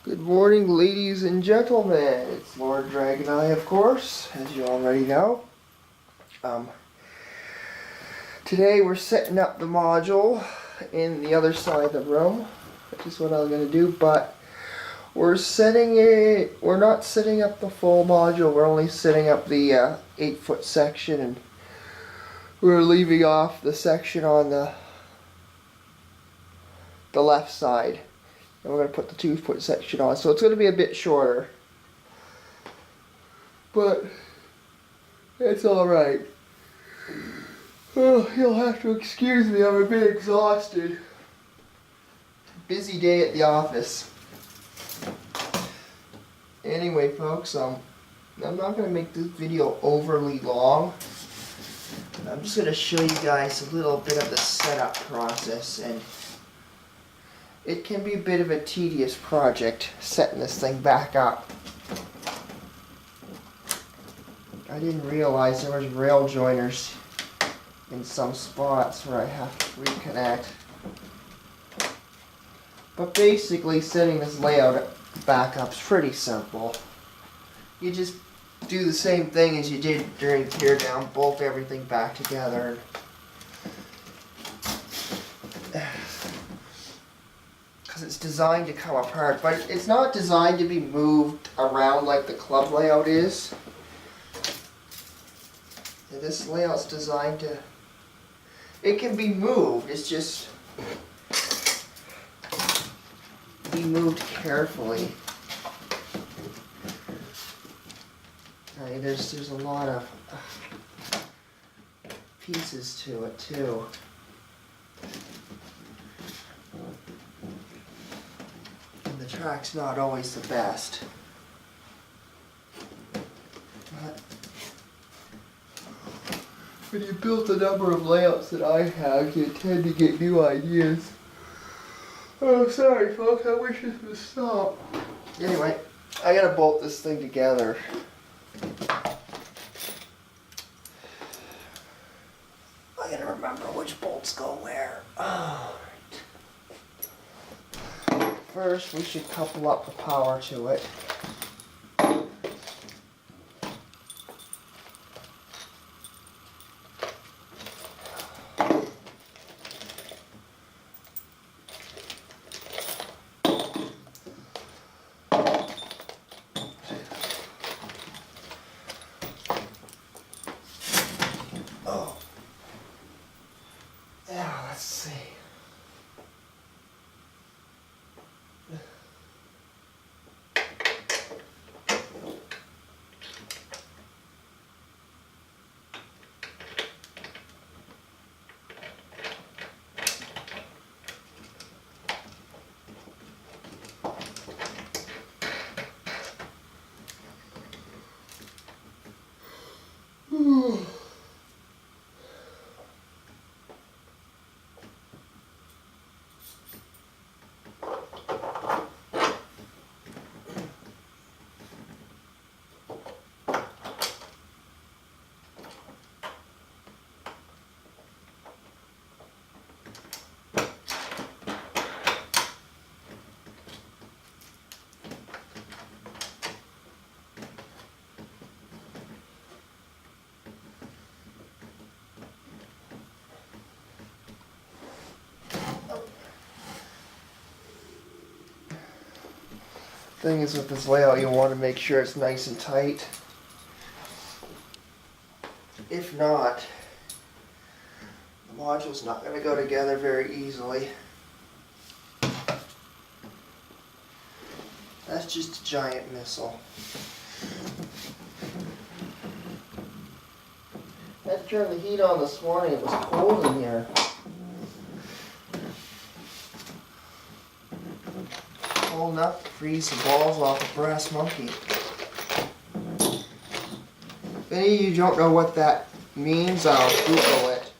Good morning, ladies and gentlemen. It's Lord Dragoneye, of course, as you already know. Today we're setting up the module in the other side of the room, which is what I was going to do, but we're not setting up the full module, we're only setting up the 8-foot section, and we're leaving off the section on the left side. And we're going to put the 2-foot section on, so it's going to be a bit shorter. But it's alright. Oh, you'll have to excuse me, I'm a bit exhausted. Busy day at the office. Anyway, folks, I'm not going to make this video overly long. I'm just going to show you guys a little bit of the setup process, and it can be a bit of a tedious project setting this thing back up. I didn't realize there was rail joiners in some spots where I have to reconnect. But basically setting this layout back up is pretty simple. You just do the same thing as you did during teardown, bolt everything back together. Because it's designed to come apart, but it's not designed to be moved around like the club layout is. And this layout's designed to, it can be moved, it's just be moved carefully. Okay, there's a lot of pieces to it too. The track's not always the best. But when you build the number of layouts that I have, you tend to get new ideas. Oh, sorry folks, I wish this would stop. Anyway, I gotta bolt this thing together. I gotta remember which bolts go where. Oh. First, we should couple up the power to it. Oh. Yeah, let's see. Thing is, with this layout, you want to make sure it's nice and tight. If not, the module's not going to go together very easily. That's just a giant missile. I had to turn the heat on this morning, it was cold in here. Cold enough to freeze the balls off a brass monkey. If any of you don't know what that means, I'll Google it.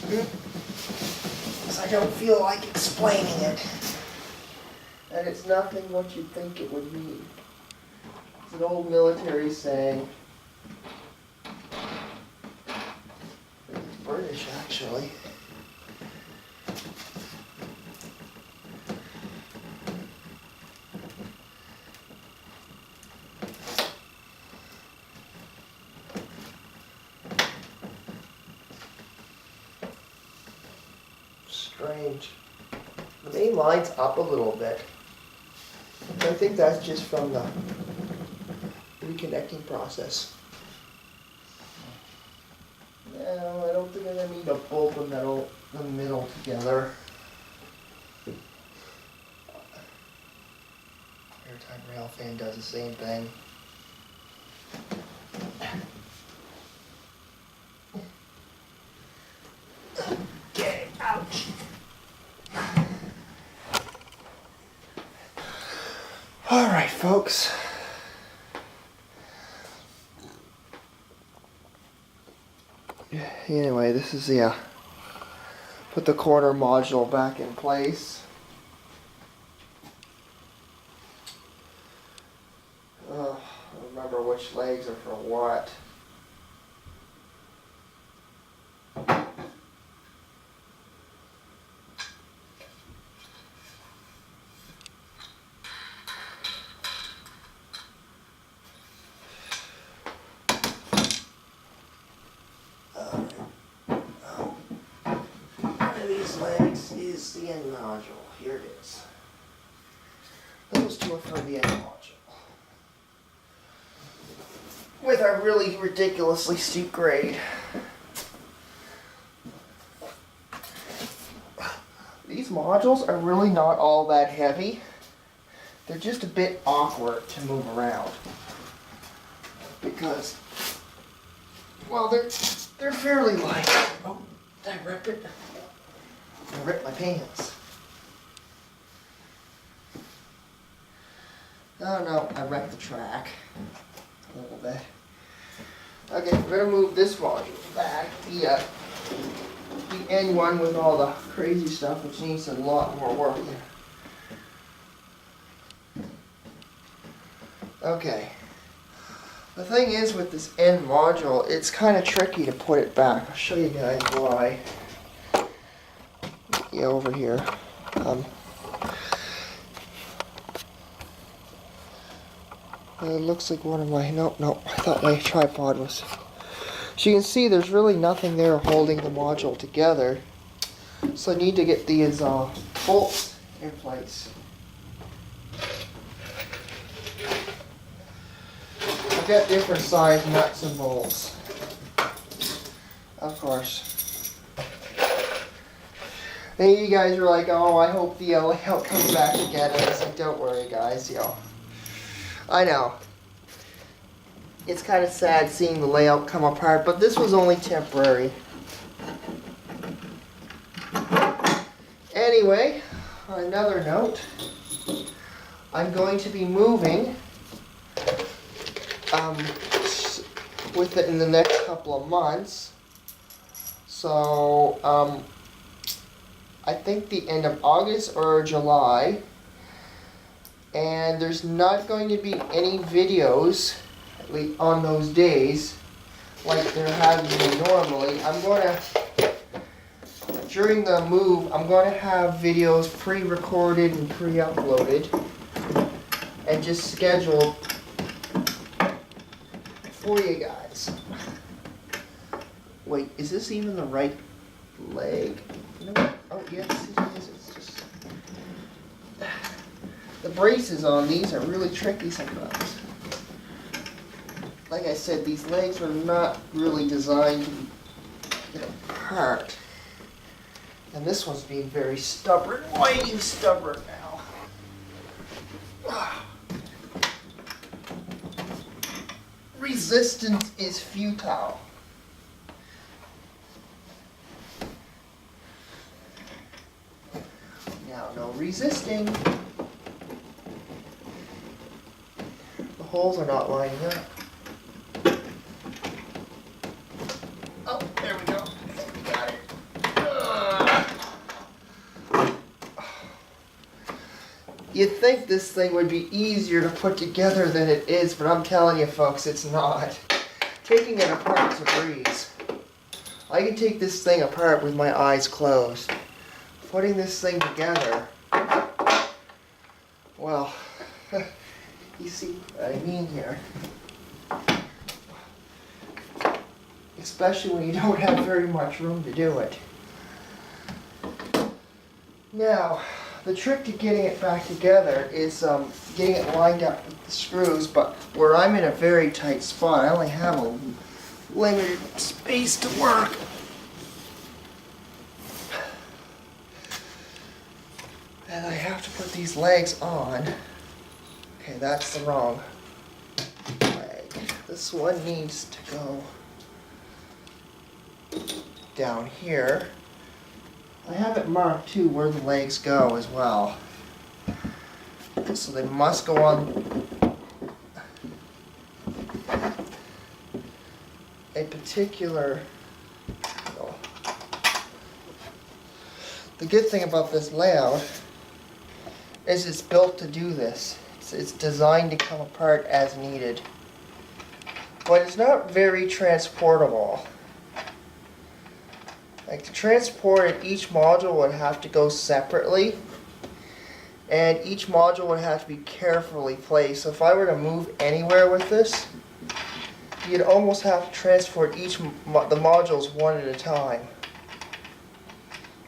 Because I don't feel like explaining it. And it's nothing what you'd think it would mean. It's an old military saying. actually. Strange. The main line's up a little bit. I think that's just from the reconnecting process. No, I don't think I'm gonna need to bolt the middle together. Airtime rail fan does the same thing. Okay, ouch. All right, folks. Anyway, this is the put the corner module back in place. I don't remember which legs are for what. These legs is the end module. Here it is. Those two are for the end module. With a really ridiculously steep grade. These modules are really not all that heavy. They're just a bit awkward to move around. Because, well, they're fairly light. Oh, did I rip it? I ripped my pants. Oh no, I wrecked the track a little bit. Okay, we're gonna move this module back. The end one with all the crazy stuff, which needs a lot more work. Okay. The thing is with this end module, it's kind of tricky to put it back. I'll show you guys why. Yeah, over here. It looks like one of my, nope, I thought my tripod was. So you can see there's really nothing there holding the module together. So I need to get these bolts in place. I've got different size nuts and bolts. Of course. And you guys are like, oh, I hope the layout comes back together. It's like, don't worry, guys. I know. It's kind of sad seeing the layout come apart, but this was only temporary. Anyway, on another note, I'm going to be moving with it in the next couple of months. So, I think the end of August or July, and there's not going to be any videos at least on those days like there has been normally. During the move, I'm going to have videos pre-recorded and pre-uploaded and just scheduled for you guys. Wait, is this even the right leg? You know what? Oh, yes, it is. It's just the braces on these are really tricky sometimes. Like I said, these legs are not really designed to get apart. And this one's being very stubborn. Why are you stubborn now? Resistance is futile. Now, no resisting. The holes are not lining up. Oh, there we go. We got it. You'd think this thing would be easier to put together than it is, but I'm telling you folks, it's not. Taking it apart is a breeze. I can take this thing apart with my eyes closed. Putting this thing together, well, you see what I mean here. Especially when you don't have very much room to do it. Now, the trick to getting it back together is getting it lined up with the screws, but where I'm in a very tight spot, I only have a limited space to work. And I have to put these legs on. Okay, that's the wrong leg. This one needs to go down here. I have it marked too where the legs go as well. So they must go on a particular. Oh. The good thing about this layout is it's built to do this. It's designed to come apart as needed. But it's not very transportable. Like to transport it, each module would have to go separately, and each module would have to be carefully placed. So if I were to move anywhere with this, you'd almost have to transport the modules one at a time.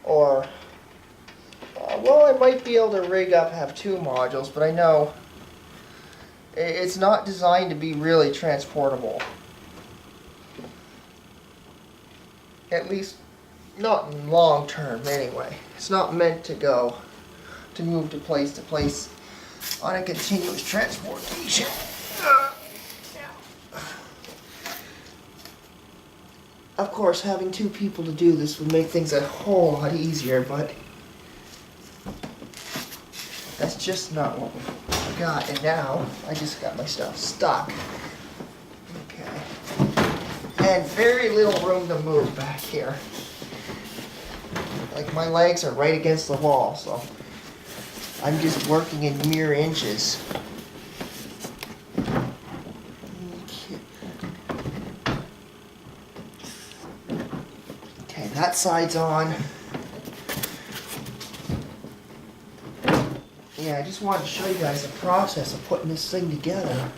Or, well, I might be able to rig up, have 2 modules, but I know it's not designed to be really transportable. At least not in long term anyway. It's not meant to move to place on a continuous transportation. Of course, having 2 people to do this would make things a whole lot easier, but that's just not what we got. And now I just got my stuff stuck. Okay. And very little room to move back here. Like my legs are right against the wall, so I'm just working in mere inches. Okay, that side's on. Yeah, I just wanted to show you guys the process of putting this thing together.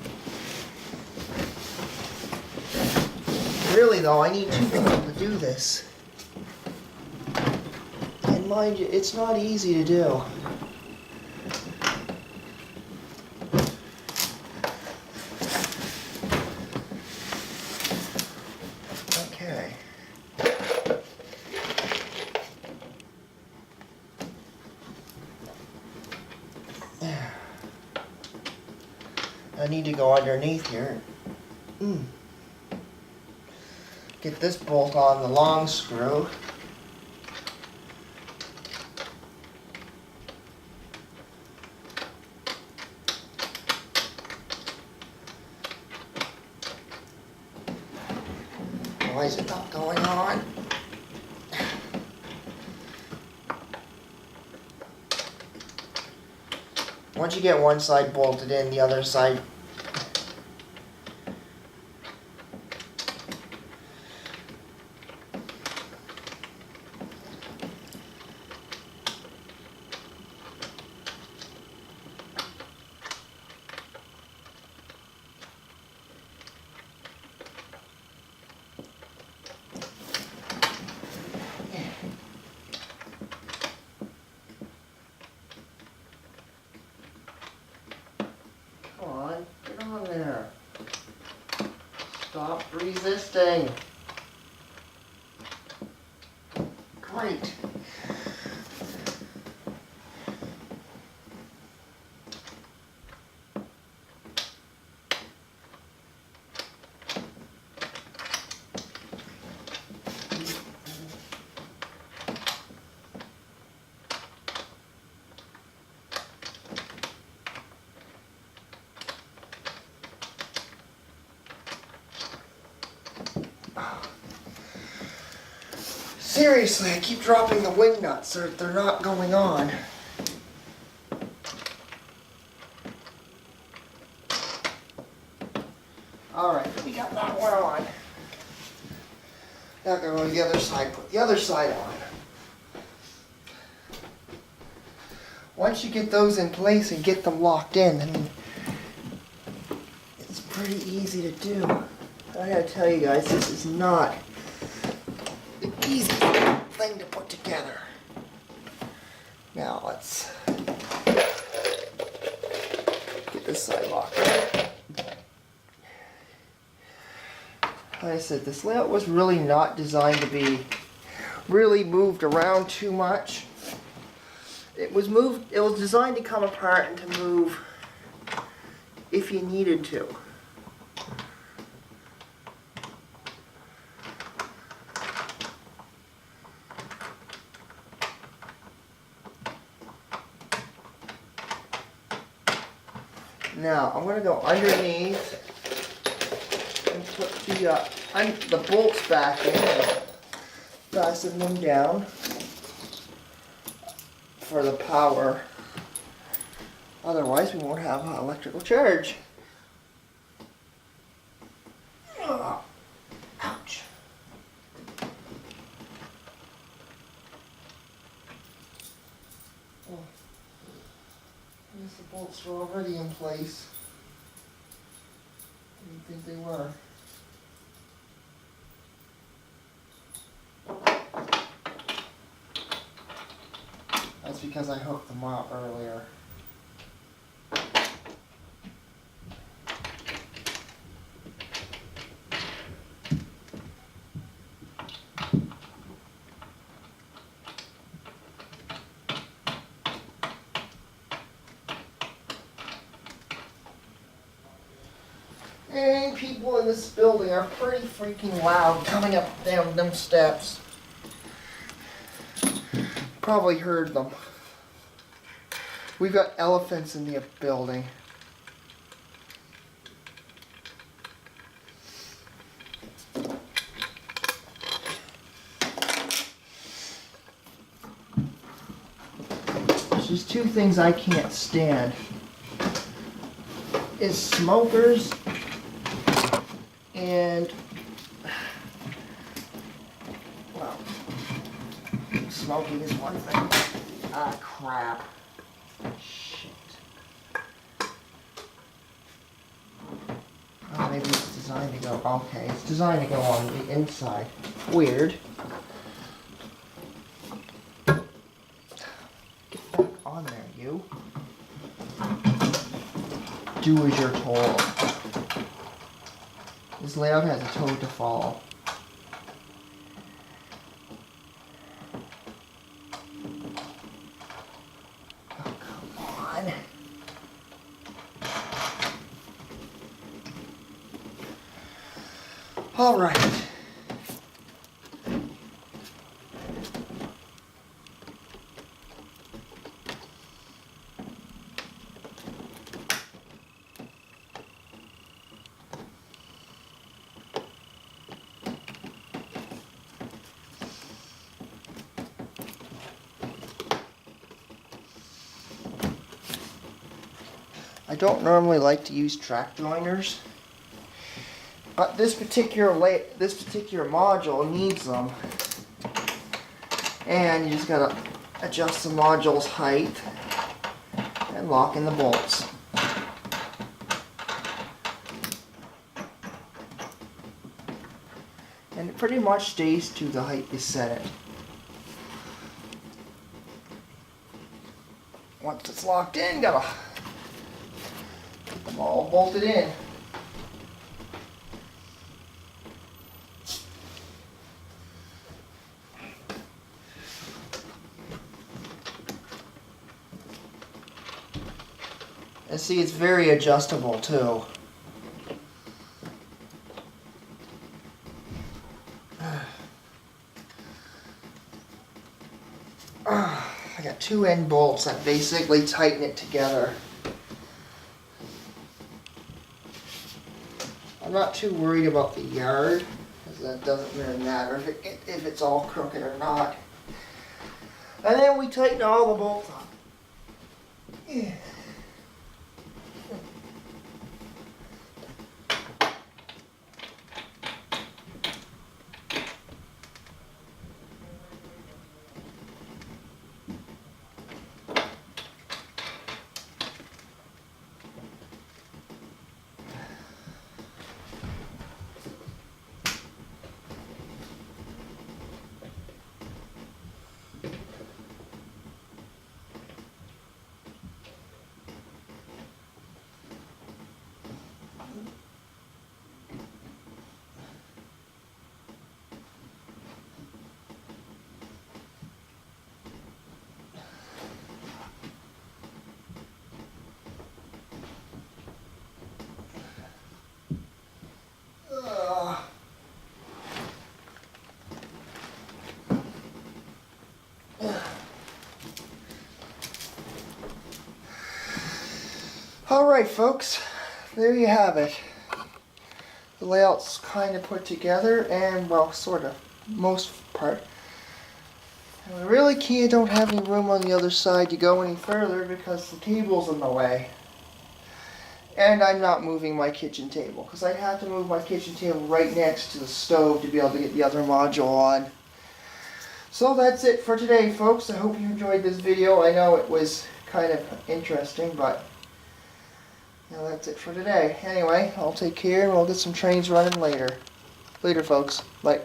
Really though, I need 2 people to do this. Mind you, it's not easy to do. Okay. I need to go underneath here. Get this bolt on the long screw. Why is it not going on? Once you get one side bolted in, the other side Stop resisting. Great. Seriously, I keep dropping the wing nuts. They're not going on. Alright, we got that one on. Now go on the other side, put the other side on. Once you get those in place and get them locked in, then it's pretty easy to do. I gotta tell you guys, this is not the easiest thing to put together. Now let's get this side locked in. Like I said, this layout was really not designed to be really moved around too much. It was designed to come apart and to move if you needed to. Now I'm going to go underneath and put the bolts back in and fasten them down for the power. Otherwise we won't have an electrical charge. Oh, ouch. Oh. I guess the bolts were already in place. I didn't think they were. That's because I hooked them up earlier. And people in this building are pretty freaking loud coming up down them steps. Probably heard them. We've got elephants in the building. There's just two things I can't stand. Is smokers and, well, smoking is one thing. Ah, crap. Shit. Oh, maybe it's designed to go, okay, it's designed to go on the inside. Weird. Get back on there, you. Do as you're told. This layout has a toad to follow. Oh, come on. All right. I don't normally like to use track joiners, but this particular module needs them, and you just gotta adjust the module's height and lock in the bolts. And it pretty much stays to the height you set it. Once it's locked in, gotta get them all bolted in. And see, it's very adjustable too. I got two end bolts that basically tighten it together. I'm not too worried about the yard, because that doesn't really matter if it's all crooked or not. And then we tighten all the bolts up. Yeah. Alright folks, there you have it. The layout's kind of put together, and well, sort of, most part. And we really don't have any room on the other side to go any further because the table's in the way. And I'm not moving my kitchen table because I have to move my kitchen table right next to the stove to be able to get the other module on. So that's it for today, folks. I hope you enjoyed this video. I know it was kind of interesting, but that's it for today. Anyway, I'll take care and we'll get some trains running later. Later, folks. Bye.